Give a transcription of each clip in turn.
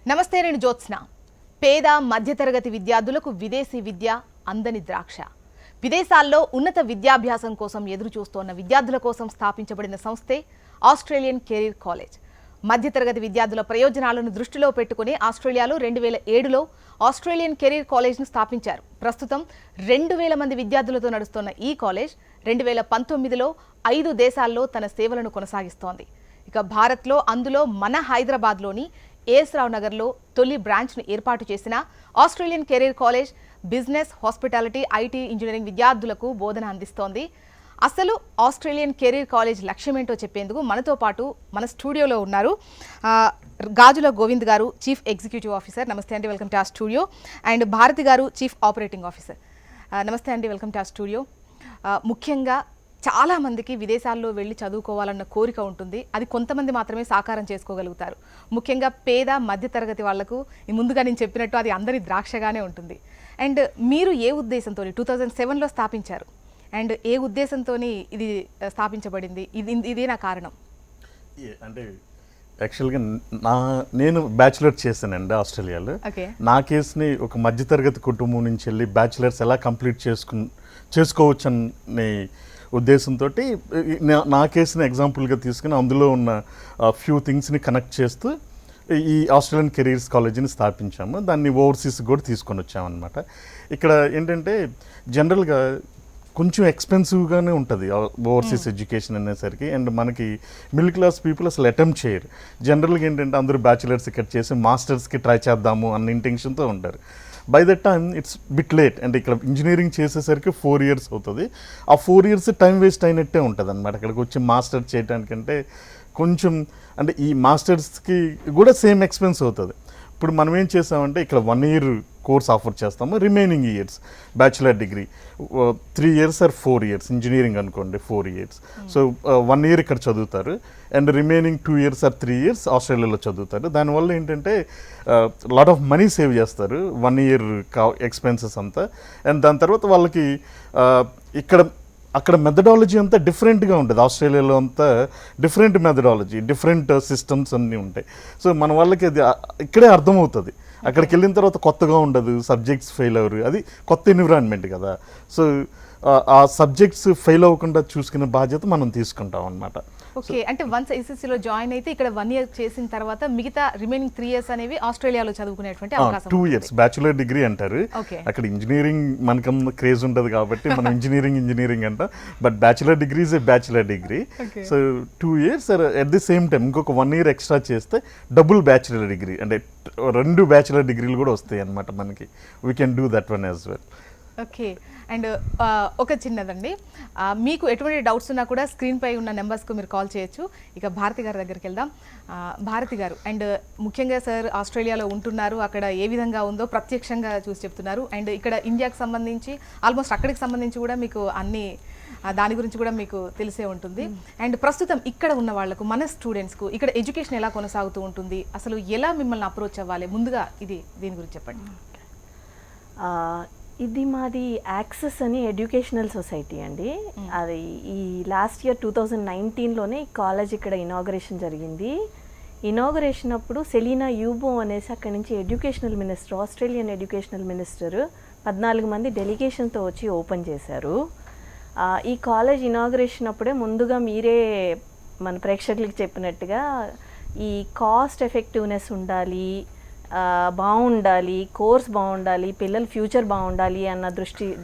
నమస్తే, నేను జ్యోత్స్న. పేద మధ్యతరగతి విద్యార్థులకు విదేశీ విద్య అందని ద్రాక్ష. విదేశాల్లో ఉన్నత విద్యాభ్యాసం కోసం ఎదురు చూస్తోన్న విద్యార్థుల కోసం స్థాపించబడిన సంస్థే ఆస్ట్రేలియన్ కెరీర్ కాలేజ్. మధ్యతరగతి విద్యార్థుల ప్రయోజనాలను దృష్టిలో పెట్టుకుని ఆస్ట్రేలియాలో 2007లో ఆస్ట్రేలియన్ కెరీర్ కాలేజ్ను స్థాపించారు. ప్రస్తుతం 2000 మంది విద్యార్థులతో నడుస్తున్న ఈ కాలేజ్ 2019లో 5 దేశాల్లో తన సేవలను కొనసాగిస్తోంది. ఇక భారత్లో, అందులో మన హైదరాబాద్లోని ఏఎస్ రావు నగర్లో తొలి బ్రాంచ్ను ఏర్పాటు చేసిన Australian career college business, hospitality, IT, engineering విద్యార్థులకు బోధన అందిస్తోంది. అసలు ఆస్ట్రేలియన్ కెరీర్ కాలేజ్ లక్ష్యమేంటో చెప్పేందుకు మనతో పాటు మన స్టూడియోలో ఉన్నారు గాజుల గోవింద్ గారు, చీఫ్ ఎగ్జిక్యూటివ్ ఆఫీసర్. నమస్తే అండి, వెల్కమ్ టు ఆ స్టూడియో. అండ్ భారతి గారు, చీఫ్ ఆపరేటింగ్ ఆఫీసర్. నమస్తే అండి, వెల్కమ్ టు ఆ స్టూడియో. ముఖ్యంగా చాలామందికి విదేశాల్లో వెళ్ళి చదువుకోవాలన్న కోరిక ఉంటుంది. అది కొంతమంది మాత్రమే సాకారం చేసుకోగలుగుతారు. ముఖ్యంగా పేద మధ్యతరగతి వాళ్లకు ముందుగా నేను చెప్పినట్టు అది అందరి ద్రాక్షగానే ఉంటుంది. అండ్ మీరు ఏ ఉద్దేశంతో 2007లో స్థాపించారు? అండ్ ఏ ఉద్దేశంతో ఇది స్థాపించబడింది? ఇదే నా కారణం అంటే యాక్చువల్గా నేను బ్యాచులర్ చేశానండి ఆస్ట్రేలియాలో. నా కేసుని ఒక మధ్యతరగతి కుటుంబం నుంచి వెళ్ళి బ్యాచులర్స్ ఎలా కంప్లీట్ చేసుకోవచ్చు అనే ఉద్దేశంతో నా కేసుని ఎగ్జాంపుల్గా తీసుకుని అందులో ఉన్న ఫ్యూ థింగ్స్ని కనెక్ట్ చేస్తూ ఈ ఆస్ట్రేలియన్ కెరీర్స్ కాలేజీని స్థాపించాము. దాన్ని ఓవర్సీస్ కూడా తీసుకొని వచ్చామన్నమాట. ఇక్కడ ఏంటంటే జనరల్గా కొంచెం ఎక్స్పెన్సివ్గానే ఉంటుంది ఓవర్సీస్ ఎడ్యుకేషన్ అనేసరికి. అండ్ మనకి మిడిల్ క్లాస్ పీపుల్ అసలు అటెంప్ట్ చేయరు. జనరల్గా ఏంటంటే అందరూ బ్యాచులర్స్ ఇక్కడ చేసి మాస్టర్స్కి ట్రై చేద్దాము అన్న ఇంటెన్షన్తో ఉంటారు. By that time it's bit late. అంటే ఇక్కడ ఇంజనీరింగ్ చేసేసరికి 4 years అవుతుంది. ఆ 4 years టైం వేస్ట్ అయినట్టే ఉంటుంది అనమాట. ఇక్కడికి వచ్చి మాస్టర్ చేయడానికంటే కొంచెం అంటే ఈ మాస్టర్స్కి కూడా సేమ్ ఎక్స్పెన్స్ అవుతుంది. ఇప్పుడు మనం ఏం చేసామంటే ఇక్కడ 1 year కోర్స్ ఆఫర్ చేస్తాము. Remaining years bachelor degree 3 years or 4 years, engineering అనుకోండి 4 years. సో 1 year ఇక్కడ చదువుతారు and remaining 2 years or 3 years ఆస్ట్రేలియాలో చదువుతారు. దానివల్ల ఏంటంటే లాట్ ఆఫ్ మనీ సేవ్ చేస్తారు 1 year ఎక్స్పెన్సెస్ అంతా. అండ్ దాని తర్వాత వాళ్ళకి అక్కడ మెథడాలజీ అంతా డిఫరెంట్గా ఉంటుంది. ఆస్ట్రేలియాలో అంతా డిఫరెంట్ మెథడాలజీ, డిఫరెంట్ సిస్టమ్స్ అన్నీ ఉంటాయి. సో మన వాళ్ళకి అది ఇక్కడే అర్థమవుతుంది. అక్కడికి వెళ్ళిన తర్వాత కొత్తగా ఉండదు, సబ్జెక్ట్స్ ఫెయిల్ అవ్వరు. అది కొత్త ఎన్విరాన్మెంట్ కదా. సో ఆ సబ్జెక్ట్స్ ఫెయిల్ అవ్వకుండా చూసుకునే బాధ్యత మనం తీసుకుంటాం అన్నమాట. ఓకే, అంటే వన్స్ ఎస్ఎస్సీలో జాయిన్ అయితే ఇక్కడ 1 year చేసిన తర్వాత మిగతా రిమైనింగ్ 3 years అనేవి ఆస్ట్రేలియాలో చదువుకునేటువంటి అవకాశం. 2 years బ్యాచులర్ డిగ్రీ అంటారు. అక్కడ ఇంజనీరింగ్ మనకన్నా క్రేజ్ ఉంటుంది కాబట్టి మనం ఇంజనీరింగ్ అంటాం. But bachelor degree is a bachelor degree. So 2 years at the same time ఇంకొక 1 year ఎక్స్ట్రా చేస్తే డబుల్ బ్యాచులర్ డిగ్రీ, అంటే 2 బ్యాచులర్ డిగ్రీలు కూడా వస్తాయి అన్నమాట మనకి. We can do that one as well. Okay, and ఒక చిన్నదండి, మీకు ఎటువంటి డౌట్స్ ఉన్నా కూడా స్క్రీన్ పై ఉన్న నెంబర్స్కు మీరు కాల్ చేయొచ్చు. ఇక భారతి గారి దగ్గరికి వెళ్దాం. భారతి గారు, అండ్ ముఖ్యంగా సార్ ఆస్ట్రేలియాలో ఉంటున్నారు, అక్కడ ఏ విధంగా ఉందో ప్రత్యక్షంగా చూసి చెప్తున్నారు. అండ్ ఇక్కడ ఇండియాకి సంబంధించి ఆల్మోస్ట్ అక్కడికి సంబంధించి కూడా మీకు అన్ని దాని గురించి కూడా మీకు తెలిసే ఉంటుంది. అండ్ ప్రస్తుతం ఇక్కడ ఉన్న వాళ్లకు, మన స్టూడెంట్స్కు ఇక్కడ ఎడ్యుకేషన్ ఎలా కొనసాగుతూ ఉంటుంది, అసలు ఎలా మిమ్మల్ని అప్రోచ్ అవ్వాలి, ముందుగా దీని గురించి చెప్పండి. ఇది మాది యాక్సెస్ అని ఎడ్యుకేషనల్ సొసైటీ అండి. అది ఈ లాస్ట్ ఇయర్ 2019లోనే కాలేజ్ ఇక్కడ ఇనాగరేషన్ జరిగింది. ఇనాగరేషన్ అప్పుడు సెలీనా యూబో అనేసి అక్కడి నుంచి educational minister, Australian educational minister 14 మంది డెలిగేషన్తో వచ్చి ఓపెన్ చేశారు. ఈ కాలేజ్ ఇనాగరేషన్ అప్పుడే ముందుగా మీరే మన ప్రేక్షకులకి చెప్పినట్టుగా ఈ కాస్ట్ ఎఫెక్టివ్నెస్ ఉండాలి, బాగుండాలి, కోర్స్ బాగుండాలి, పిల్లల ఫ్యూచర్ బాగుండాలి అన్న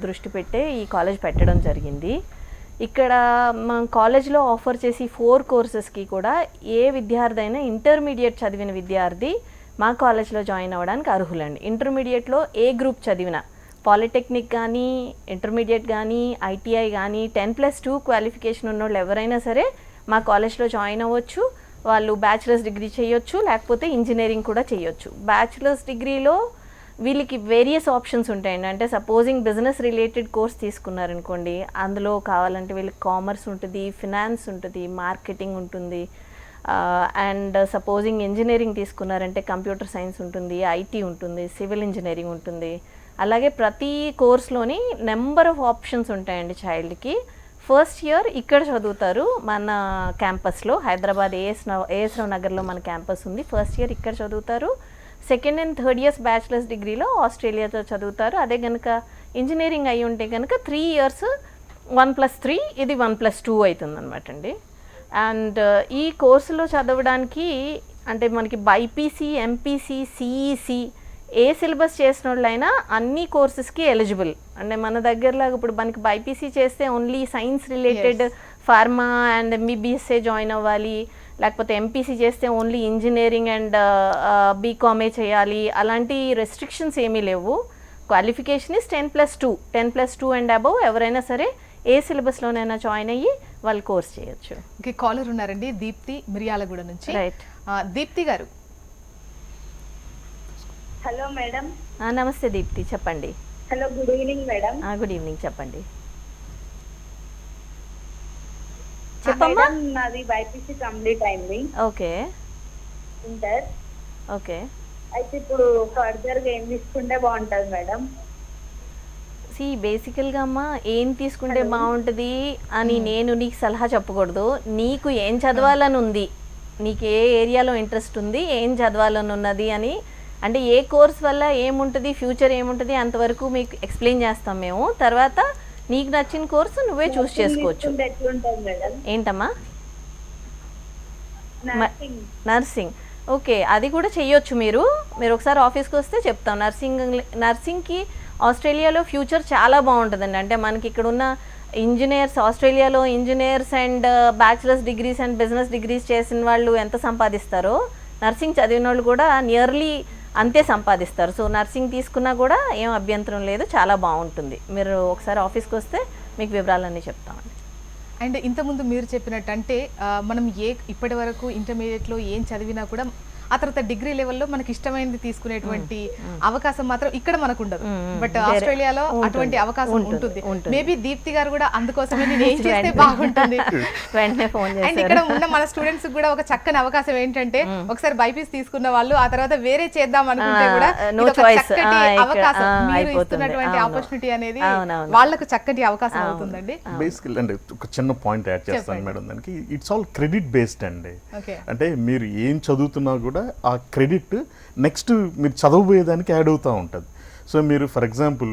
దృష్టి పెట్టే ఈ కాలేజ్ పెట్టడం జరిగింది. ఇక్కడ మా కాలేజ్లో ఆఫర్ చేసి 4 కోర్సెస్కి కూడా ఏ విద్యార్థి అయినా ఇంటర్మీడియట్ చదివిన విద్యార్థి మా కాలేజ్లో జాయిన్ అవ్వడానికి అర్హులండి. ఇంటర్మీడియట్లో ఏ గ్రూప్ చదివిన, పాలిటెక్నిక్ కానీ, ఇంటర్మీడియట్ కానీ, ఐటీఐ కానీ, 10+2 క్వాలిఫికేషన్ ఉన్న వాళ్ళు ఎవరైనా సరే మా కాలేజ్లో జాయిన్ అవ్వచ్చు. వాళ్ళు బ్యాచిలర్స్ డిగ్రీ చేయొచ్చు, లేకపోతే ఇంజనీరింగ్ కూడా చేయొచ్చు. బ్యాచిలర్స్ డిగ్రీలో వీళ్ళకి వేరియస్ ఆప్షన్స్ ఉంటాయండి. అంటే సపోజింగ్ బిజినెస్ రిలేటెడ్ కోర్స్ తీసుకున్నారనుకోండి, అందులో కావాలంటే వీళ్ళకి కామర్స్ ఉంటుంది, ఫినాన్స్ ఉంటుంది, మార్కెటింగ్ ఉంటుంది. అండ్ సపోజింగ్ ఇంజనీరింగ్ తీసుకున్నారంటే కంప్యూటర్ సైన్స్ ఉంటుంది, ఐటీ ఉంటుంది, సివిల్ ఇంజనీరింగ్ ఉంటుంది. అలాగే ప్రతి కోర్స్లోని నెంబర్ ఆఫ్ ఆప్షన్స్ ఉంటాయండి చైల్డ్కి. ఫస్ట్ ఇయర్ ఇక్కడ చదువుతారు మన క్యాంపస్లో, హైదరాబాద్ ఏఎస్ రావు నగర్లో మన క్యాంపస్ ఉంది. ఫస్ట్ ఇయర్ ఇక్కడ చదువుతారు. Second and third years bachelors డిగ్రీలో ఆస్ట్రేలియాతో చదువుతారు. అదే కనుక ఇంజనీరింగ్ అయి ఉంటే కనుక 3 years 1+3 ఇది 1+2 అవుతుంది అనమాట అండి. అండ్ ఈ కోర్సులో చదవడానికి అంటే మనకి బైపీసీ, ఎంపీసీ, సిఈసి ఏ సిలబస్ చేసిన వాళ్ళైనా అన్ని కోర్సెస్కి ఎలిజిబుల్. అంటే మన దగ్గరలాగా ఇప్పుడు మనకి బైపీసీ చేస్తే only science related pharma and ఎంబీబీఎస్ఏ జాయిన్ అవ్వాలి, లేకపోతే ఎంపీసీ చేస్తే ఓన్లీ ఇంజనీరింగ్ అండ్ బీకామే చేయాలి, అలాంటి రెస్ట్రిక్షన్స్ ఏమీ లేవు. క్వాలిఫికేషన్ ఇస్ 10+2 అండ్ అబవ్ ఎవరైనా సరే ఏ సిలబస్లోనైనా జాయిన్ అయ్యి వాళ్ళు కోర్స్ చేయొచ్చు. ఓకే, కాలర్ ఉన్నారండి, దీప్తి మిర్యాలగూడ నుంచి. రైట్, దీప్తి గారు. Hello madam. నమస్తే దీప్తి, చెప్పండి. Hello, good evening madam. Good evening, చెప్పండి. చెప్పమ్మా. నాది బైపీసీ కంప్లీట్ అయింది. Okay, inter. ఓకే. అయితే ఇప్పుడు ఫర్దర్ గా ఏం తీసుకుంటే బాగుంటది మేడం? బేసికల్గా అమ్మ ఏం తీసుకుంటే బాగుంటుంది అని నేను నీకు సలహా చెప్పకూడదు. నీకు ఏం చదవాలని ఉంది, నీకు ఏ ఏరియాలో ఇంట్రెస్ట్ ఉంది, ఏం చదవాలని ఉన్నది అని, అంటే ఏ కోర్స్ వల్ల ఏముంటుంది, ఫ్యూచర్ ఏముంటుంది అంతవరకు మీకు ఎక్స్ప్లెయిన్ చేస్తాం మేము. తర్వాత నీకు నచ్చిన కోర్సు నువ్వే చూస్ చేసుకోవచ్చు. ఏంటమ్మా? నర్సింగ్. ఓకే, అది కూడా చెయ్యొచ్చు. మీరు ఒకసారి ఆఫీస్కి వస్తే చెప్తాం. నర్సింగ్కి ఆస్ట్రేలియాలో ఫ్యూచర్ చాలా బాగుంటుందండి. అంటే మనకి ఇక్కడ ఉన్న ఇంజనీర్స్, ఆస్ట్రేలియాలో engineers and bachelors degrees and business degrees చేసిన వాళ్ళు ఎంత సంపాదిస్తారో నర్సింగ్ చదివిన వాళ్ళు కూడా నియర్లీ అంతే సంపాదిస్తారు. సో నర్సింగ్ తీసుకున్నా కూడా ఏం అభ్యంతరం లేదు, చాలా బాగుంటుంది. మీరు ఒకసారి ఆఫీస్కి వస్తే మీకు వివరాలన్నీ చెప్తామండి. అండ్ ఇంతకుముందు మీరు చెప్పినట్టు అంటే మనం ఇప్పటి వరకు ఇంటర్మీడియట్లో ఏం చదివినా కూడా ఆ తర్వాత డిగ్రీ లెవెల్లో మనకి ఇష్టమైనది తీసుకునేటువంటి అవకాశం మాత్రం ఇక్కడ మనకు ఉండదు. బట్ ఆస్ట్రేలియాలో అటువంటి అవకాశం ఉంటుంది. మేబీ దీప్తి గారు కూడా అందుకోసమే నేను ఏం చేస్తే బాగుంటుంది వెంటనే ఫోన్ చేస్తారు. అండ్ ఇక్కడ ఉన్న మన స్టూడెంట్స్ కూడా ఒక చక్కని అవకాశం ఏంటంటే ఒకసారి బైపీసీ తీసుకున్న వాళ్ళు ఆ తర్వాత వేరే చేద్దాం అనుకుంటే కూడా చక్కటి అవకాశం, మీరు ఇస్తున్నటువంటి ఆపర్చునిటీ అనేది వాళ్ళకు చక్కటి అవకాశం అవుతుందండి. బేసికల్ అంటే ఒక చిన్న పాయింట్ యాడ్ చేస్తాను మేడం, దానికి ఇట్స్ ఆల్ క్రెడిట్ బేస్డ్ అండి. అంటే మీరు ఏం చదువుతున్నా కూడా ఆ క్రెడిట్ నెక్స్ట్ మీరు చదవబోయేదానికి యాడ్ అవుతూ ఉంటుంది. సో మీరు ఫర్ ఎగ్జాంపుల్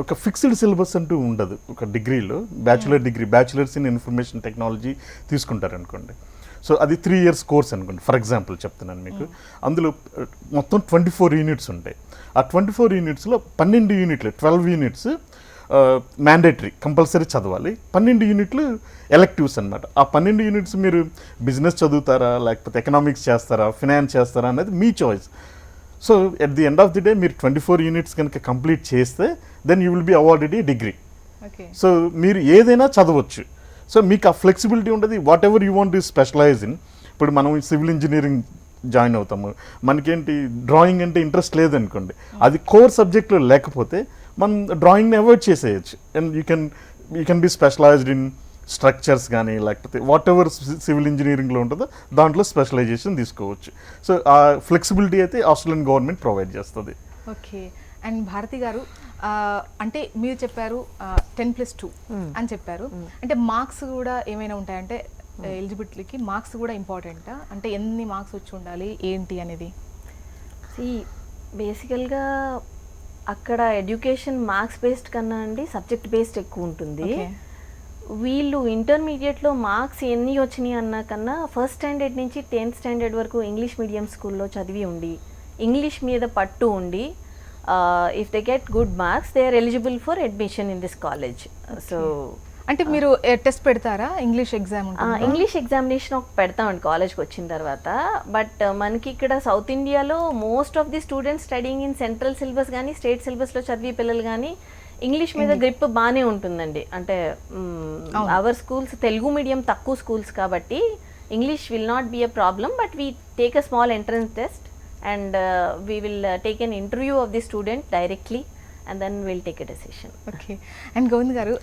ఒక ఫిక్స్డ్ సిలబస్ అంటూ ఉండదు. ఒక డిగ్రీలో బ్యాచులర్స్ ఇన్ ఇన్ఫర్మేషన్ టెక్నాలజీ తీసుకుంటారనుకోండి. సో అది 3 years కోర్స్ అనుకోండి, ఫర్ ఎగ్జాంపుల్ చెప్తున్నాను మీకు. అందులో మొత్తం 24 యూనిట్స్ ఉంటాయి. ఆ 24 యూనిట్స్లో 12 యూనిట్లు 12 యూనిట్స్ మ్యాండేటరీ కంపల్సరీ చదవాలి, 12 యూనిట్లు ఎలెక్టివ్స్ అనమాట. ఆ 12 యూనిట్స్ మీరు బిజినెస్ చదువుతారా, లేకపోతే ఎకనామిక్స్ చేస్తారా, ఫినాన్స్ చేస్తారా అనేది మీ choice. So at the end of the day మీరు 24 యూనిట్స్ కనుక కంప్లీట్ చేస్తే then you will be awarded degree. So మీరు ఏదైనా చదవచ్చు. సో మీకు ఆ ఫ్లెక్సిబిలిటీ ఉంటుంది. Whatever you want to specialise in. ఇప్పుడు మనం సివిల్ ఇంజనీరింగ్ జాయిన్ అవుతాము, మనకేంటి డ్రాయింగ్ అంటే ఇంట్రెస్ట్ లేదనుకోండి, అది కోర్ సబ్జెక్ట్లో లేకపోతే మనం డ్రాయింగ్ని అవాయిడ్ చేసేయచ్చు. And you can be specialized in structures కానీ, లేకపోతే వాట్ ఎవర్ సివిల్ ఇంజనీరింగ్లో ఉంటుందో దాంట్లో స్పెషలైజేషన్ తీసుకోవచ్చు. సో ఆ ఫ్లెక్సిబిలిటీ అయితే ఆస్ట్రేలియన్ గవర్నమెంట్ ప్రొవైడ్ చేస్తుంది. ఓకే. అండ్ భారతి గారు, అంటే మీరు చెప్పారు 10+2 అని చెప్పారు. అంటే మార్క్స్ కూడా ఏమైనా ఉంటాయంటే ఎలిజిబిలిటీకి మార్క్స్ కూడా ఇంపార్టెంటా? అంటే ఎన్ని మార్క్స్ వచ్చి ఉండాలి ఏంటి అనేది? బేసికల్గా అక్కడ ఎడ్యుకేషన్ మార్క్స్ బేస్డ్ కన్నా అండి సబ్జెక్ట్ బేస్డ్ ఎక్కువ ఉంటుంది. వీళ్ళు ఇంటర్మీడియట్లో మార్క్స్ ఎన్ని వచ్చినాయి అన్నా కన్నా ఫస్ట్ స్టాండర్డ్ నుంచి 10th స్టాండర్డ్ వరకు ఇంగ్లీష్ మీడియం స్కూల్లో చదివి ఉండి ఇంగ్లీష్ మీద పట్టు ఉండి if they get good marks they are eligible for admission in this college. So అంటే మీరు టెస్ట్ పెడతారా? English exam? ఇంగ్లీష్ ఎగ్జామినేషన్ ఒక పెడతామండి కాలేజ్కి వచ్చిన తర్వాత. బట్ మనకి ఇక్కడ సౌత్ ఇండియాలో most of the students studying in central syllabus కానీ స్టేట్ సిలబస్లో చదివే పిల్లలు కానీ ఇంగ్లీష్ మీద గ్రిప్ బాగానే ఉంటుందండి. అంటే అవర్ స్కూల్స్ తెలుగు మీడియం తక్కువ స్కూల్స్ కాబట్టి English will not be a problem. But we take a small entrance test and we will take an interview of the student directly and then we'll take a decision. Okay. And Govind garu,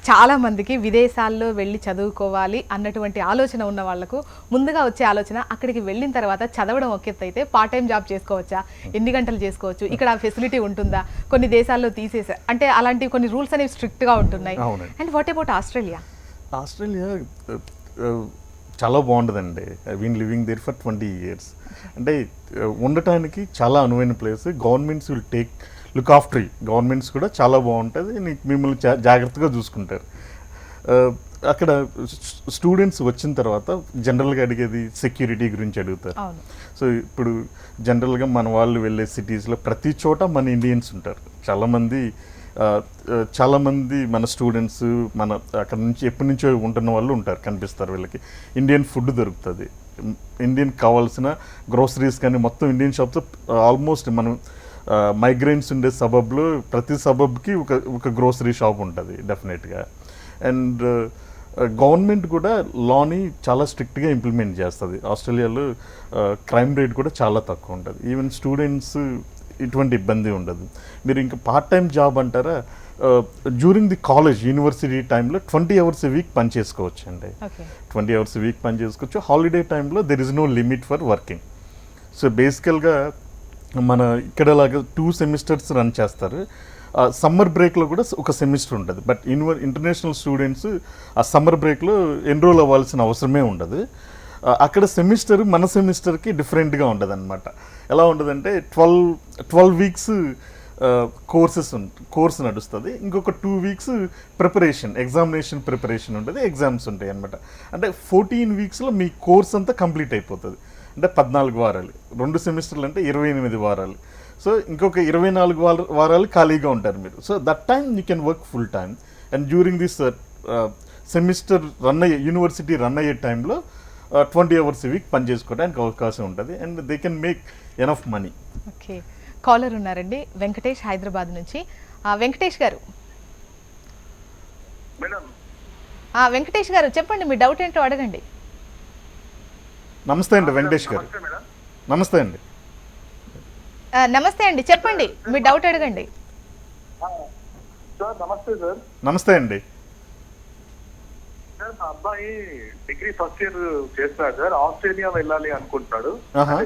చాలా మందికి విదేశాల్లో వెళ్ళి చదువుకోవాలి అన్నటువంటి ఆలోచన ఉన్న వాళ్ళకు ముందుగా వచ్చే ఆలోచన అక్కడికి వెళ్ళిన తర్వాత చదవడం ఒక ఎత్తు అయితే పార్ట్ టైం జాబ్ చేసుకోవచ్చా, ఎన్ని గంటలు చేసుకోవచ్చు, ఇక్కడ ఫెసిలిటీ ఉంటుందా, కొన్ని దేశాల్లో తీసేసా అంటే అలాంటి కొన్ని రూల్స్ అనేవి స్ట్రిక్ట్గా ఉంటున్నాయి. And what about Australia? Australia చాలా బాగుంటుందండి. I been living there for 20 years. అంటే ఉండటానికి చాలా అనువైన place. Governments will take look after you. Governments కూడా చాలా బాగుంటుంది, మిమ్మల్ని జాగ్రత్తగా చూసుకుంటారు. అక్కడ స్టూడెంట్స్ వచ్చిన తర్వాత జనరల్గా అడిగేది సెక్యూరిటీ గురించి అడుగుతారు. సో ఇప్పుడు జనరల్గా మన వాళ్ళు వెళ్ళే సిటీస్లో ప్రతి చోట మన ఇండియన్స్ ఉంటారు. చాలామంది మన స్టూడెంట్స్ మన అక్కడ నుంచి ఎప్పటి నుంచో ఉంటున్న వాళ్ళు ఉంటారు, కనిపిస్తారు. వీళ్ళకి ఇండియన్ ఫుడ్ దొరుకుతుంది, ఇండియన్ కావాల్సిన గ్రోసరీస్ కానీ మొత్తం ఇండియన్ షాప్స్. ఆల్మోస్ట్ మనం మైగ్రెంట్స్ ఉండే సబబ్లో ప్రతి సబబ్కి ఒక గ్రోసరీ షాప్ ఉంటుంది డెఫినెట్గా. అండ్ గవర్నమెంట్ కూడా లాని చాలా స్ట్రిక్ట్గా ఇంప్లిమెంట్ చేస్తుంది. ఆస్ట్రేలియాలో క్రైమ్ రేట్ కూడా చాలా తక్కువ ఉంటుంది. ఈవెన్ స్టూడెంట్స్ ఇటువంటి ఇబ్బంది ఉండదు. మీరు ఇంకా పార్ట్ టైం జాబ్ అంటారా, డ్యూరింగ్ ది కాలేజ్ యూనివర్సిటీ టైంలో 20 hours a week పని చేసుకోవచ్చు అండి. 20 hours a week పని చేసుకోవచ్చు. హాలిడే టైంలో there is no limit for working. So బేసికల్గా మన ఇక్కడలాగా 2 semesters రన్ చేస్తారు. సమ్మర్ బ్రేక్లో కూడా ఒక సెమిస్టర్ ఉంటుంది. బట్ ఇంటర్నేషనల్ స్టూడెంట్స్ ఆ సమ్మర్ బ్రేక్లో ఎన్రోల్ అవ్వాల్సిన అవసరమే ఉండదు. అక్కడ సెమిస్టర్ మన సెమిస్టర్కి డిఫరెంట్గా ఉంటుంది అనమాట. ఎలా ఉంటుందంటే 12 weeks కోర్స్ నడుస్తుంది. ఇంకొక 2 weeks ఎగ్జామినేషన్ ప్రిపరేషన్ ఉంటుంది, ఎగ్జామ్స్ ఉంటాయి అనమాట. అంటే 14 weeksలో మీ కోర్స్ అంతా కంప్లీట్ అయిపోతుంది. అంటే 14 వారాలు, 2 సెమిస్టర్లు అంటే 28 వారాలు. సో ఇంకొక 24 వారాలు ఖాళీగా ఉంటారు మీరు. So that time you can work full time. And during this semester university run అయ్యే టైంలో 20 hours a week పని చేసుకోవడానికి అవకాశం ఉంటుంది. And they can make enough money. Okay, caller ఉన్నారండి, వెంకటేష్ హైదరాబాద్ నుంచి. వెంకటేష్ గారు, వెంకటేష్ గారు చెప్పండి, మీ డౌట్ ఏంటో అడగండి. నమస్తే అండి వెంకటేష్ గారు. నమస్తే అండి. నమస్తే అండి, చెప్పండి, మీ డౌట్ అడగండి. సార్ నమస్తే సార్. నమస్తే అండి. సార్ మా అబ్బాయి డిగ్రీ ఫస్ట్ ఇయర్ చేస్తున్నాడు సార్. ఆస్ట్రేలియా వెళ్ళాలి అనుకుంటున్నాడు.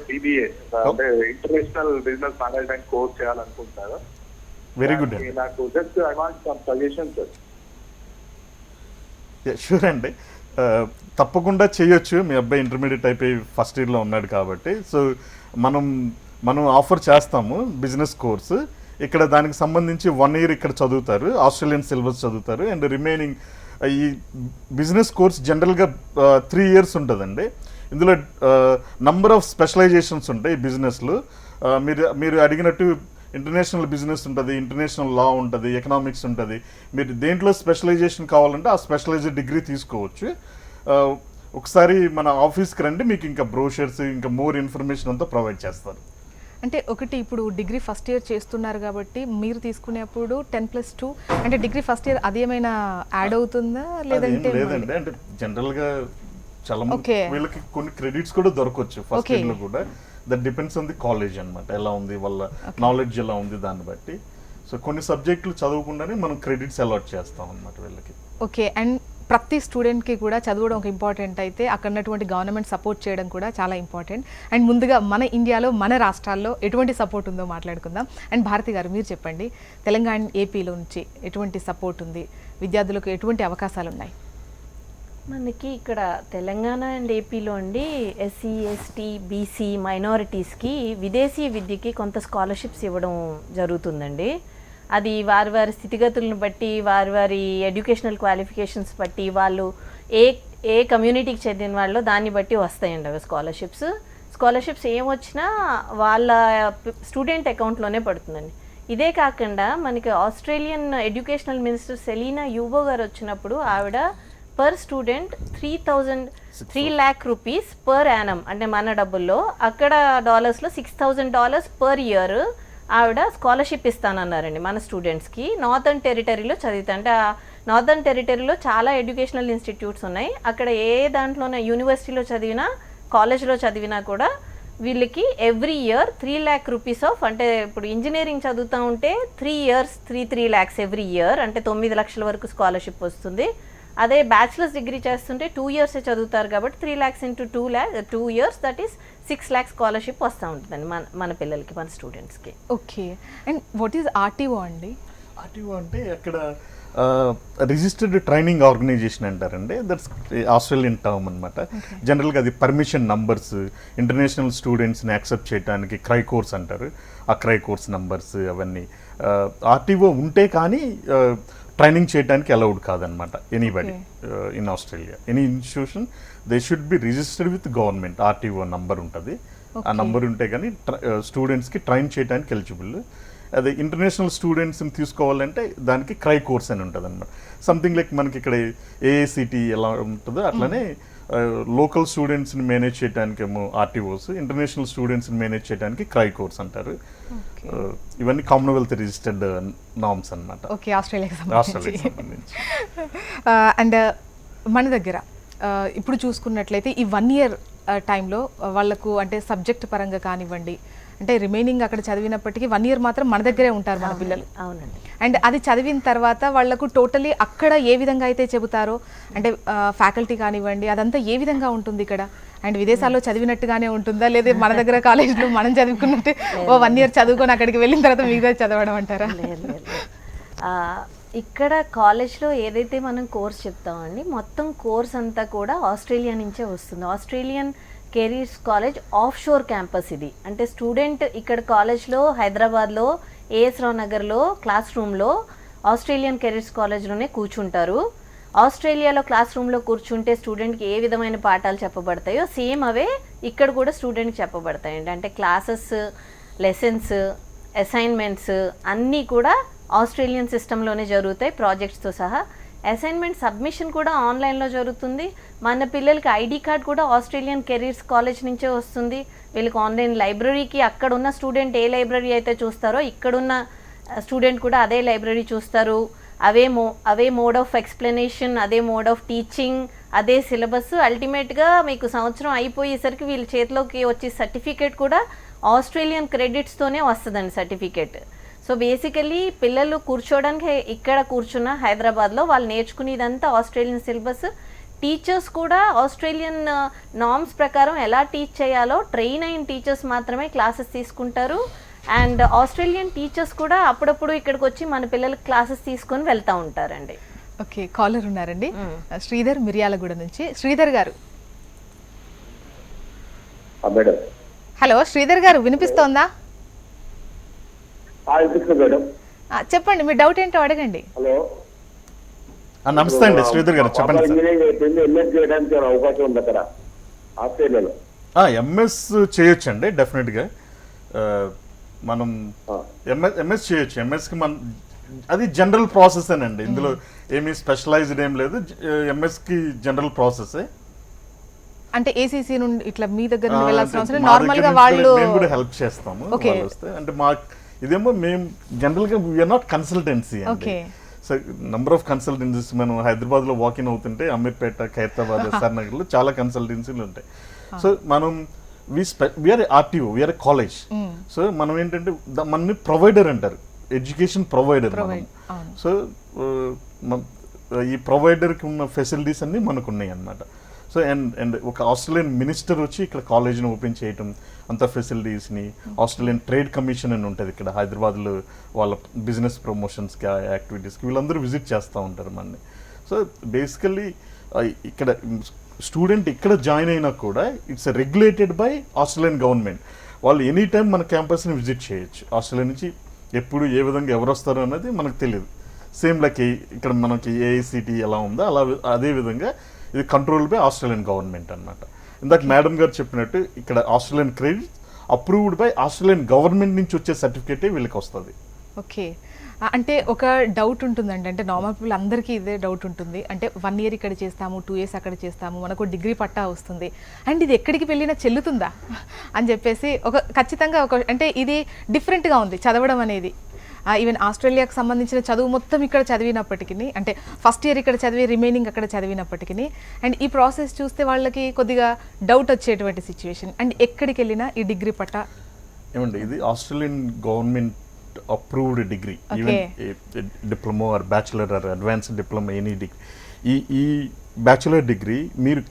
BBA అంటే ఇంటర్నేషనల్ బిజినెస్ మేనేజ్మెంట్ కోర్స్ చేయాలనుకుంటున్నాడు. Very good. నాకు just I want some suggestion sir. Sure అండి, తప్పకుండా చేయొచ్చు. మీ అబ్బాయి ఇంటర్మీడియట్ అయిపోయి ఫస్ట్ ఇయర్లో ఉన్నాడు కాబట్టి. సో మనం ఆఫర్ చేస్తాము బిజినెస్ కోర్సు. ఇక్కడ దానికి సంబంధించి 1 year ఇక్కడ చదువుతారు, ఆస్ట్రేలియన్ సిలబస్ చదువుతారు. అండ్ రిమైనింగ్ ఈ బిజినెస్ కోర్స్ జనరల్గా 3 years ఉంటుందండి. ఇందులో నంబర్ ఆఫ్ స్పెషలైజేషన్స్ ఉంటాయి బిజినెస్లో. మీరు అడిగినట్టు ఇంటర్నేషనల్ బిజినెస్ ఉంటుంది, ఇంటర్నేషనల్ లా ఉంటుంది, ఎకనామిక్స్ ఉంటుంది. మీరు దేంట్లో స్పెషలైజేషన్ కావాలంటే ఆ స్పెషలైజ్డ్ డిగ్రీ తీసుకోవచ్చు. ఒకసారి మన ఆఫీస్కి రండి, మీకు ఇంకా బ్రోషర్స్ ఇంకా మోర్ ఇన్ఫర్మేషన్ అంతా ప్రొవైడ్ చేస్తారు. అంటే ఒకటి, ఇప్పుడు డిగ్రీ ఫస్ట్ ఇయర్ చేస్తున్నారు కాబట్టి మీరు తీసుకునేప్పుడు 10+2 అంటే డిగ్రీ ఫస్ట్ ఇయర్ అది ఏమైనా యాడ్ అవుతుందా లేదంటే? లేదండి, అంటే జనరల్గా చాలా వీళ్ళకి కొన్ని క్రెడిట్స్ కూడా దొరకవచ్చు ఫస్ట్ ఇయర్లో కూడా. That depends on the college అనమాట, ఎలా ఉంది వాళ్ళ నాలెడ్జ్ ఎలా ఉంది దాన్ని బట్టి. సో కొన్ని సబ్జెక్టులు చదవకుండానే మనం క్రెడిట్స్ అలాట్ చేస్తాం అనమాట వీళ్ళకి. ఓకే, అండ్ ప్రతి స్టూడెంట్కి కూడా చదవడం ఒక ఇంపార్టెంట్ అయితే అక్కడ ఉన్నటువంటి గవర్నమెంట్ సపోర్ట్ చేయడం కూడా చాలా ఇంపార్టెంట్. అండ్ ముందుగా మన ఇండియాలో మన రాష్ట్రాల్లో ఎటువంటి సపోర్ట్ ఉందో మాట్లాడుకుందాం. అండ్ భారతి గారు మీరు చెప్పండి, తెలంగాణ ఏపీలో నుంచి ఎటువంటి సపోర్ట్ ఉంది, విద్యార్థులకు ఎటువంటి అవకాశాలు ఉన్నాయి? మనకి ఇక్కడ తెలంగాణ అండ్ ఏపీలో అండి SC, ST, BC మైనారిటీస్కి విదేశీ విద్యకి కొంత స్కాలర్షిప్స్ ఇవ్వడం జరుగుతుందండి. అది వారి వారి స్థితిగతులను బట్టి, వారి ఎడ్యుకేషనల్ క్వాలిఫికేషన్స్ బట్టి, వాళ్ళు ఏ కమ్యూనిటీకి చెందిన వాళ్ళు దాన్ని బట్టి వస్తాయండి అవి స్కాలర్షిప్స్ ఏమొచ్చినా వాళ్ళ స్టూడెంట్ అకౌంట్లోనే పడుతుందండి. ఇదే కాకుండా మనకి ఆస్ట్రేలియన్ ఎడ్యుకేషనల్ మినిస్టర్ సెలీనా యూబో గారు వచ్చినప్పుడు ఆవిడ per student 3 lakh rupees per annum, అంటే మన డబ్బుల్లో, అక్కడ డాలర్స్లో $6,000 పర్ ఇయర్ ఆవిడ స్కాలర్షిప్ ఇస్తానన్నారండి మన స్టూడెంట్స్కి. నార్థన్ టెరిటరీలో చదివితే, అంటే ఆ నార్థన్ టెరిటరీలో చాలా ఎడ్యుకేషనల్ ఇన్స్టిట్యూట్స్ ఉన్నాయి. అక్కడ ఏ దాంట్లోనే యూనివర్సిటీలో చదివినా కాలేజ్లో చదివినా కూడా వీళ్ళకి every year 3 lakh rupees of, అంటే ఇప్పుడు ఇంజనీరింగ్ చదువుతూ ఉంటే 3 years 3 lakhs ఎవ్రీ ఇయర్, అంటే 9 లక్షల వరకు స్కాలర్షిప్ వస్తుంది. అదే బ్యాచిలర్స్ డిగ్రీ చేస్తుంటే 2 years చదువుతారు కాబట్టి 3 lakhs into 2 years, that is 6 lakhs scholarship వస్తూ ఉంటుందండి మన పిల్లలకి, మన స్టూడెంట్స్కి. Okay, and what is RTO అండి? ఆర్టీఓ అంటే అక్కడ రిజిస్టర్డ్ ట్రైనింగ్ ఆర్గనైజేషన్ అంటారండి. దట్స్ ఆస్ట్రేలియన్ టర్మ్ అనమాట. జనరల్గా అది పర్మిషన్ నంబర్స్, ఇంటర్నేషనల్ స్టూడెంట్స్ని యాక్సెప్ట్ చేయడానికి క్రై కోర్స్ అంటారు. ఆ క్రై కోర్స్ నంబర్స్ అవన్నీ ఆర్టీఓ ఉంటే కానీ ట్రైనింగ్ చేయడానికి అలౌడ్ కాదనమాట. Anybody in Australia, any institution they should be registered with government. RTO number ఉంటుంది. ఆ నంబర్ ఉంటే కానీ స్టూడెంట్స్కి ట్రైన్ చేయడానికి ఎలిజిబుల్. అదే ఇంటర్నేషనల్ స్టూడెంట్స్ని తీసుకోవాలంటే దానికి క్రై కోర్స్ అని ఉంటుంది అనమాట. సంథింగ్ లైక్ మనకి ఇక్కడ ఏఐసిటి ఎలా ఉంటుందో అట్లనే లోకల్ స్టూడెంట్స్ని మేనేజ్ చేయడానికి ఏమో ఆర్టీఓస్, ఇంటర్నేషనల్ స్టూడెంట్స్ని మేనేజ్ చేయడానికి క్రై కోర్స్ అంటారు. ఇవన్నీ కామన్వెల్త్ రిజిస్టర్డ్ నామ్స్ అనమాట. ఓకే, ఆస్ట్రేలియాకి సంబంధించి. అండ్ మన దగ్గర ఇప్పుడు చూసుకున్నట్లయితే ఈ 1 year టైంలో వాళ్ళకు అంటే సబ్జెక్ట్ పరంగా కానివ్వండి, అంటే రిమైనింగ్ అక్కడ చదివినప్పటికీ 1 year మాత్రం మన దగ్గరే ఉంటారు మన పిల్లలు. అవునండి. అండ్ అది చదివిన తర్వాత వాళ్ళకు టోటలీ అక్కడ ఏ విధంగా అయితే చెబుతారో అంటే ఫ్యాకల్టీ కానివ్వండి అదంతా ఏ విధంగా ఉంటుంది ఇక్కడ? అండ్ విదేశాల్లో చదివినట్టుగానే ఉంటుందా, లేదా మన దగ్గర కాలేజ్లో మనం చదువుకున్నట్టు 1 year చదువుకొని అక్కడికి వెళ్ళిన తర్వాత మిగతా చదవడం అంటారా? లేదు. ఇక్కడ కాలేజ్లో ఏదైతే మనం కోర్స్ చెప్తామండి, మొత్తం కోర్స్ అంతా కూడా ఆస్ట్రేలియా నుంచే వస్తుంది. Australian careers college of sure campus ఇది. అంటే స్టూడెంట్ ఇక్కడ కాలేజ్లో హైదరాబాద్లో ఏఎస్ రావు నగర్లో క్లాస్ రూమ్లో ఆస్ట్రేలియన్ కెరీర్స్ కాలేజ్లోనే కూర్చుంటారు. ఆస్ట్రేలియాలో క్లాస్ రూమ్లో కూర్చుంటే స్టూడెంట్కి ఏ విధమైన పాఠాలు చెప్పబడతాయో సేమ్ అవే ఇక్కడ కూడా స్టూడెంట్కి చెప్పబడతాయండి. అంటే క్లాసెస్, లెసన్స్, అసైన్మెంట్స్ అన్నీ కూడా ఆస్ట్రేలియన్ సిస్టంలోనే జరుగుతాయి ప్రాజెక్ట్స్తో సహా. అసైన్మెంట్ సబ్మిషన్ కూడా ఆన్లైన్లో జరుగుతుంది. మన పిల్లలకి ఐడి కార్డ్ కూడా ఆస్ట్రేలియన్ కెరీర్స్ కాలేజ్ నుంచే వస్తుంది. వీళ్ళకి ఆన్లైన్ లైబ్రరీకి అక్కడ ఉన్న స్టూడెంట్ ఏ లైబ్రరీ అయితే చూస్తారో ఇక్కడున్న స్టూడెంట్ కూడా అదే లైబ్రరీ చూస్తారు. అవే మోడ్ ఆఫ్ ఎక్స్ప్లెనేషన్, అదే మోడ్ ఆఫ్ టీచింగ్, అదే సిలబస్. అల్టిమేట్గా మీకు సంవత్సరం అయిపోయేసరికి వీళ్ళ చేతిలోకి వచ్చే సర్టిఫికేట్ కూడా ఆస్ట్రేలియన్ క్రెడిట్స్తోనే వస్తుందండి సర్టిఫికేట్. సో బేసికలీ పిల్లలు కూర్చోవడానికి ఇక్కడ కూర్చున్న హైదరాబాద్లో వాళ్ళు నేర్చుకునేదంతా ఆస్ట్రేలియన్ సిలబస్. టీచర్స్ కూడా ఆస్ట్రేలియన్ నార్మ్స్ ప్రకారం ఎలా టీచ్ చేయాలో ట్రైన్ అయిన టీచర్స్ మాత్రమే క్లాసెస్ తీసుకుంటారు. అండ్ ఆస్ట్రేలియన్ టీచర్స్ కూడా అప్పుడప్పుడు ఇక్కడికి వచ్చి మన పిల్లలకి క్లాసెస్ తీసుకొని వెళ్తూ ఉంటారండి. ఓకే, కాలర్ ఉన్నారండి, శ్రీధర్ మిర్యాలగూడ నుంచి. శ్రీధర్ గారు. హలో శ్రీధర్ గారు, వినిపిస్తోందా? చెప్పండి, మీ డౌట్ ఏంటో అడగండి. హలో, నమస్తే అండి శ్రీధర్ గారు, చెప్పండి. ఎంఎస్ చేయడానికి అవకాశం ఉంది అక్కడ ఆస్ట్రేలియాలో? ఎంఎస్ చేయొచ్చండి, డెఫినెట్గా మనం ఎంఎస్ చేయొచ్చు. ఎంఎస్కి మన అది జనరల్ ప్రాసెస్ అండి, ఇందులో ఏమీ స్పెషలైజ్డ్ ఏం లేదు. ఎంఎస్కి జనరల్ ప్రాసెసే. అంటే ఏసీసీ నుండి ఇట్లా మీ దగ్గర నుండి వెళ్ళాల్సిన అవసరం నార్మల్ గా వాళ్ళు మేము కూడా హెల్ప్ చేస్తాము. అంటే మా ఇదేమో మేము జనరల్గా వీఆర్ నాట్ కన్సల్టెన్సీ అండి. సో నంబర్ ఆఫ్ కన్సల్టెన్సీస్ మనం హైదరాబాద్లో వాకిన్ అవుతుంటే అమీర్పేట, ఖైరతాబాద్, ఎస్ఆర్ నగర్లో చాలా కన్సల్టెన్సీలు ఉంటాయి. సో మనం we are RTO, we are college. So మనం ఏంటంటే మనని ప్రొవైడర్ అంటారు, ఎడ్యుకేషన్ ప్రొవైడర్ మనం. సో ఈ ప్రొవైడర్కి ఉన్న ఫెసిలిటీస్ అన్నీ మనకు ఉన్నాయి అన్నమాట. సో అండ్ ఒక ఆస్ట్రేలియన్ మినిస్టర్ వచ్చి ఇక్కడ కాలేజ్ని ఓపెన్ చేయటం, అంత ఫెసిలిటీస్ని, ఆస్ట్రేలియన్ ట్రేడ్ కమిషన్ అని ఉంటుంది ఇక్కడ హైదరాబాద్లో, వాళ్ళ బిజినెస్ ప్రమోషన్స్కి, యాక్టివిటీస్కి వీళ్ళందరూ విజిట్ చేస్తూ ఉంటారు మనని. సో బేసికల్లీ ఇక్కడ స్టూడెంట్ ఇక్కడ జాయిన్ అయినా కూడా it's regulated by Australian government. వాళ్ళు ఎనీ టైం మన క్యాంపస్ని విజిట్ చేయొచ్చు. ఆస్ట్రేలియా నుంచి ఎప్పుడు ఏ విధంగా ఎవరు వస్తారో అనేది మనకు తెలియదు. సేమ్ లైక్ ఇక్కడ మనకి ఏఐసిటి ఎలా ఉందో అలా అదే విధంగా ఇది కంట్రోల్ బై ఆస్ట్రేలియన్ గవర్నమెంట్ అన్నమాట. ఇందాక మేడం గారు చెప్పినట్టు ఇక్కడ Australian credit approved by Australian government నుంచి వచ్చే సర్టిఫికేటే వీళ్ళకి వస్తుంది. ఓకే, అంటే ఒక డౌట్ ఉంటుందండి, అంటే నార్మల్ పీపుల్ అందరికీ ఇదే డౌట్ ఉంటుంది. అంటే 1 year ఇక్కడ చేస్తాము, 2 years అక్కడ చేస్తాము, మనకు డిగ్రీ పట్టా వస్తుంది, అండ్ ఇది ఎక్కడికి వెళ్ళినా చెల్లుతుందా అని చెప్పేసి ఖచ్చితంగా అంటే ఇది డిఫరెంట్గా ఉంది చదవడం అనేది. ఈవెన్ ఆస్ట్రేలియాకి సంబంధించిన చదువు మొత్తం ఇక్కడ చదివినప్పటికీ, అంటే ఫస్ట్ ఇయర్ ఇక్కడ చదివి రిమైనింగ్ అక్కడ చదివినప్పటికీ, అండ్ ఈ ప్రాసెస్ చూస్తే వాళ్ళకి కొద్దిగా డౌట్ వచ్చేటువంటి సిచ్యువేషన్. అండ్ ఎక్కడికి వెళ్ళినా ఈ డిగ్రీ పట్టా ఏమండి, ఇది Australian government approved degree, even diploma or bachelor or advanced diploma, any degree. ఈ బ్యాచులర్ డిగ్రీ మీరు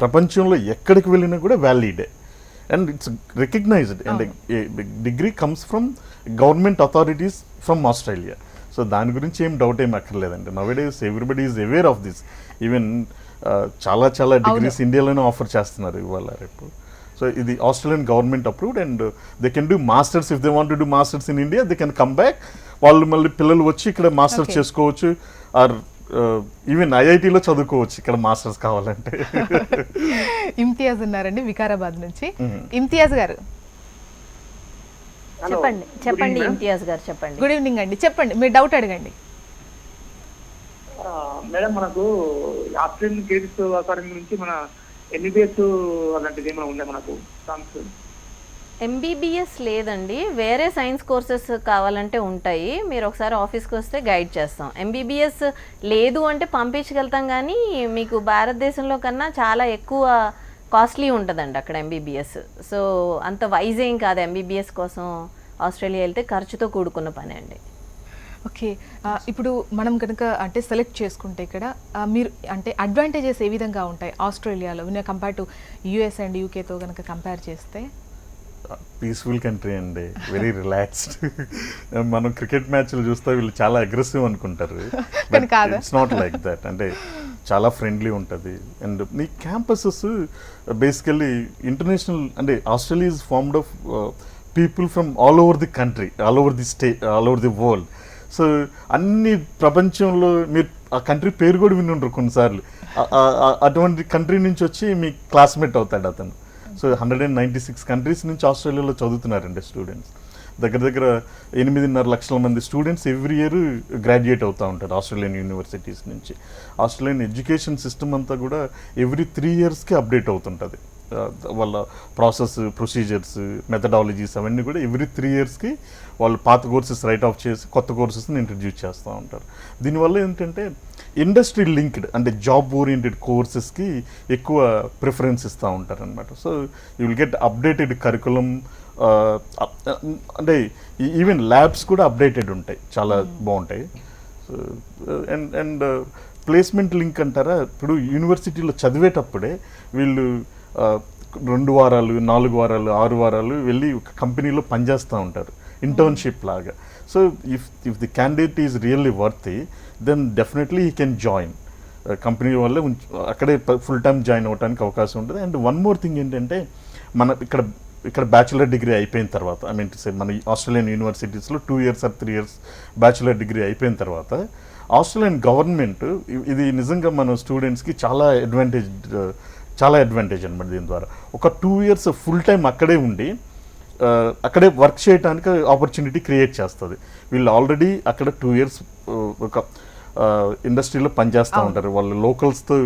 ప్రపంచంలో ఎక్కడికి వెళ్ళినా కూడా వ్యాలిడే and it's recognized. And degree comes from government authorities from Australia. So so దాని గురించి ఏం డౌట్ ఏం అక్కర్లేదండి. Nowadays everybody is aware of this. Even చాలా చాలా డిగ్రీస్ ఇండియాలోనే ఆఫర్ చేస్తున్నారు ఇవాళ రేపు. సో ఇది Australian government approved and they can do masters. If they want to do masters in India they can come back. వాళ్ళు మళ్ళీ పిల్లలు వచ్చి ఇక్కడ మాస్టర్స్ చేసుకోవచ్చు, ఆర్ ఈవెన్ ఐఐటీలో చదువుకోవచ్చు ఇక్కడ మాస్టర్స్ కావాలంటే. ఇమ్తియాజ్ ఉన్నారండి వికారాబాద్ నుంచి. ఇమ్తియాజ్ గారు చెప్పండి ఇమ్తియాజ్ గారు చెప్పండి. గుడ్ ఈవినింగ్ అండి, చెప్పండి మీ డౌట్ అడగండి. మేడం మనకు ఆస్ట్రేలియన్ కేసెస్ అకాడమీ నుంచి మన ఎంబీబీఎస్ అలాంటిది ఏమైనా ఉందా మనకు ఛాన్స్? ఎంబీబీఎస్ లేదండి, వేరే సైన్స్ కోర్సెస్ కావాలంటే ఉంటాయి. మీరు ఒకసారి ఆఫీస్కి వస్తే గైడ్ చేస్తాం. ఎంబీబీఎస్ లేదు అంటే పంపించగలుగుతాం, కానీ మీకు భారతదేశంలో కన్నా చాలా ఎక్కువ కాస్ట్లీ ఉంటుందండి అక్కడ ఎంబీబీఎస్. సో అంత వైజ్ ఏం కాదు, ఎంబీబీఎస్ కోసం ఆస్ట్రేలియా వెళ్తే ఖర్చుతో కూడుకున్న పని అండి. ఓకే, ఇప్పుడు మనం కనుక అంటే సెలెక్ట్ చేసుకుంటే ఇక్కడ మీరు అంటే అడ్వాంటేజెస్ ఏ విధంగా ఉంటాయి ఆస్ట్రేలియాలో కంపేర్ టు యూఎస్ అండ్ యూకేతో కనుక కంపేర్ చేస్తే? పీస్ఫుల్ కంట్రీ అండి, వెరీ రిలాక్స్డ్. మనం క్రికెట్ మ్యాచ్లు చూస్తే వీళ్ళు చాలా అగ్రెసివ్ అనుకుంటారు, ఇట్స్ నాట్ లైక్ దట్. అంటే చాలా ఫ్రెండ్లీ ఉంటుంది. అండ్ మీ క్యాంపసెస్ బేసికల్లీ ఇంటర్నేషనల్, అంటే Australia is formed of people from all over the country, all over the state, all over the world. So అన్ని ప్రపంచంలో మీరు ఆ కంట్రీ పేరు కూడా విని ఉండరు కొన్నిసార్లు. అటువంటి కంట్రీ నుంచి వచ్చి మీ క్లాస్మేట్ అవుతాడు అతను. సో 196 కంట్రీస్ నుంచి ఆస్ట్రేలియాలో చదువుతున్నారండి స్టూడెంట్స్. దగ్గర దగ్గర 8.5 లక్షల మంది స్టూడెంట్స్ ఎవ్రీ ఇయర్ గ్రాడ్యుయేట్ అవుతూ ఉంటారు ఆస్ట్రేలియన్ యూనివర్సిటీస్ నుంచి. ఆస్ట్రేలియన్ ఎడ్యుకేషన్ సిస్టమ్ అంతా కూడా ఎవ్రీ 3 ఇయర్స్కి అప్డేట్ అవుతుంటుంది. వాళ్ళ ప్రాసెస్, ప్రొసీజర్స్, మెథడాలజీస్ అవన్నీ కూడా ఎవ్రీ 3 ఇయర్స్కి వాళ్ళు పాత కోర్సెస్ రైట్ ఆఫ్ చేసి కొత్త కోర్సెస్ని ఇంట్రడ్యూస్ చేస్తూ ఉంటారు. దీనివల్ల ఏంటంటే ఇండస్ట్రీ లింక్డ్ అంటే జాబ్ ఓరియంటెడ్ కోర్సెస్కి ఎక్కువ ప్రిఫరెన్స్ ఇస్తూ ఉంటారు అనమాట. So you will get updated curriculum. అంటే ఈవెన్ ల్యాబ్స్ కూడా అప్డేటెడ్ ఉంటాయి, చాలా బాగుంటాయి. సో అండ్ ప్లేస్మెంట్ లింక్ అంటారా, ఇప్పుడు యూనివర్సిటీలో చదివేటప్పుడే వీళ్ళు 2 వారాలు, 4 వారాలు, 6 వారాలు వెళ్ళి ఒక కంపెనీలో పనిచేస్తూ ఉంటారు ఇంటర్న్షిప్ లాగా. So if the candidate is really worthy then definitely he can join company వల్ల అక్కడే ఫుల్ టైమ్ జాయిన్ అవ్వడానికి అవకాశం ఉంటుంది. అండ్ వన్ మోర్ థింగ్ ఏంటంటే మన ఇక్కడ బ్యాచులర్ డిగ్రీ అయిపోయిన తర్వాత, ఐ మీన్ టు సే మన ఆస్ట్రేలియన్ యూనివర్సిటీస్లో 2 years or 3 years bachelor degree అయిపోయిన తర్వాత ఆస్ట్రేలియన్ గవర్నమెంట్ ఇది నిజంగా మన స్టూడెంట్స్కి చాలా అడ్వాంటేజ్ అనమాట. దీని ద్వారా ఒక 2 years ఫుల్ టైం అక్కడే ఉండి అక్కడే వర్క్ చేయడానికి ఆపర్చునిటీ క్రియేట్ చేస్తుంది. వీళ్ళు ఆల్రెడీ అక్కడ 2 years ఒక ఇండస్ట్రీలో పనిచేస్తూ ఉంటారు, వాళ్ళు లోకల్స్తో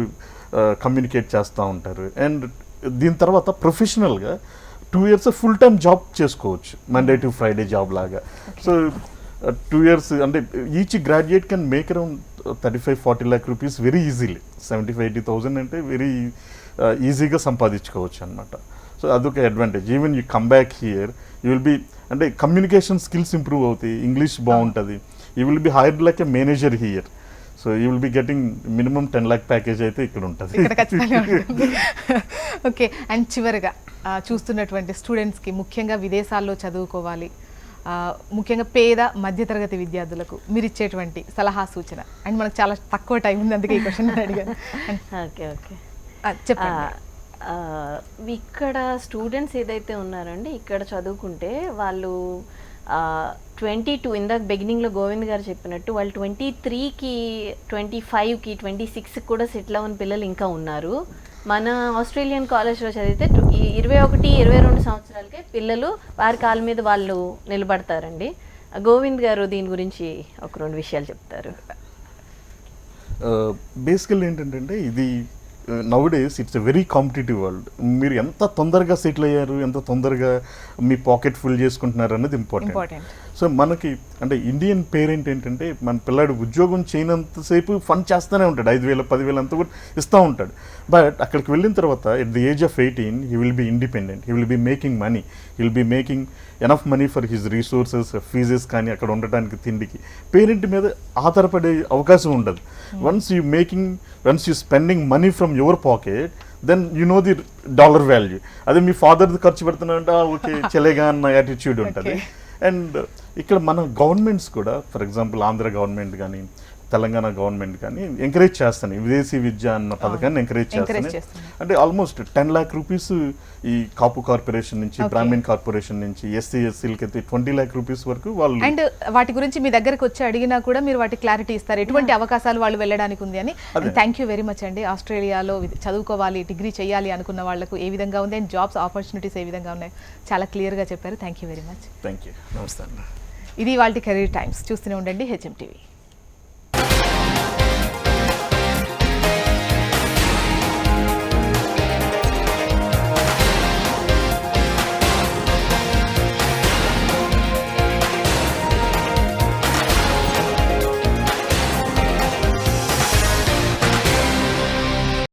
కమ్యూనికేట్ చేస్తూ ఉంటారు. అండ్ దీని తర్వాత ప్రొఫెషనల్గా 2 years ఫుల్ టైం జాబ్ చేసుకోవచ్చు, మండే టు ఫ్రైడే జాబ్ లాగా. సో 2 years అంటే each graduate can make around 35-40 lakh rupees very easily. 75,000-80,000 అంటే వెరీ ఈజీగా సంపాదించుకోవచ్చు అనమాట. సో అదొక advantage. Even you come back here you will B, అంటే కమ్యూనికేషన్ స్కిల్స్ ఇంప్రూవ్ అవుతాయి, ఇంగ్లీష్ బాగుంటుంది, you will B hired like a manager here. So you will be getting minimum 10 lakh package అయితే ఇక్కడ ఉంటుంది. ఓకే, అండ్ చివరిగా చూస్తున్నటువంటి స్టూడెంట్స్కి ముఖ్యంగా విదేశాల్లో చదువుకోవాలి, ముఖ్యంగా పేద మధ్యతరగతి విద్యార్థులకు మీరు ఇచ్చేటువంటి సలహా సూచన? అండ్ మనకు చాలా తక్కువ టైం ఉంది, అందుకే ఈ క్వశ్చన్ అడిగాను. ఓకే ఓకే చెప్పండి. ఇక్కడ స్టూడెంట్స్ ఏదైతే ఉన్నారండి, ఇక్కడ చదువుకుంటే వాళ్ళు 22 ఇందాక బిగినింగ్లో గోవింద్ గారు చెప్పినట్టు వాళ్ళు 23కి 25కి 26కి కూడా సెటిల్ అవ్వని పిల్లలు ఇంకా ఉన్నారు. మన ఆస్ట్రేలియన్ కాలేజ్లో చదివితే 21-22 సంవత్సరాలకే పిల్లలు వారి కాళ్ళ మీద వాళ్ళు నిలబడతారండి. గోవింద్ గారు దీని గురించి ఒక 2 విషయాలు చెప్తారు. బేసికల్ ఏంటంటే ఇది నౌడేస్ it's a very competitive world. మీరు ఎంత తొందరగా సెటిల్ అయ్యారు, ఎంత తొందరగా మీ పాకెట్ ఫుల్ చేసుకుంటున్నారు అన్నది ఇంపార్టెంట్. సో మనకి అంటే ఇండియన్ పేరెంట్ ఏంటంటే మన పిల్లాడు ఉద్యోగం చేయనంతసేపు ఫండ్ చేస్తూనే ఉంటాడు, 5,000 10,000 అంతా కూడా ఇస్తూ ఉంటాడు. బట్ అక్కడికి వెళ్ళిన తర్వాత at the age of 18 he will be independent, he will be making money, he will be making enough money for his resources, fees కానీ అక్కడ ఉండటానికి తిండికి. పేరెంట్ మీద ఆధారపడే అవకాశం ఉండదు. Once you spending money from your pocket then you know the dollar value. అదే మీ ఫాదర్ది ఖర్చు పెడుతున్నారంటే ఓకే చలేగా అన్న యాటిట్యూడ్ ఉంటుంది. అండ్ ఇక్కడ మన గవర్నమెంట్స్ కూడా ఫర్ ఎగ్జాంపుల్ ఆంధ్ర గవర్నమెంట్ కానీ తెలంగాణ గవర్నమెంట్ కానీ ఎంకరేజ్ చేస్తాను విదేశీ విద్య అన్న పథకాన్ని ఎంకరేజ్ చేస్తాను. అంటే ఆల్మోస్ట్ 10 lakh రూపీస్ ఈ కాపు కార్పొరేషన్ నుంచి, బ్రాహ్మణ్ కార్పొరేషన్ నుంచి, ఎస్సీ ఎస్సీలకి అయితే 20 lakh రూపీస్ వరకు వాళ్ళు. అండ్ వాటి గురించి మీ దగ్గరకు వచ్చి అడిగినా కూడా మీరు వాటి క్లారిటీ ఇస్తారు, ఎటువంటి అవకాశాలు వాళ్ళు వెళ్ళడానికి ఉంది అని. థ్యాంక్ యూ వెరీ మచ్ అండి. ఆస్ట్రేలియాలో చదువుకోవాలి, డిగ్రీ చేయాలి అనుకున్న వాళ్ళకు ఏ విధంగా ఉంది అండ్ జాబ్స్ ఆపర్చునిటీస్ ఏ విధంగా ఉన్నాయి చాలా క్లియర్గా చెప్పారు. Thank you very much. Thank you. నమస్తే అండి. ఇది వాళ్ళ కెరీర్ టైమ్స్. చూస్తూనే ఉండండి HM TV.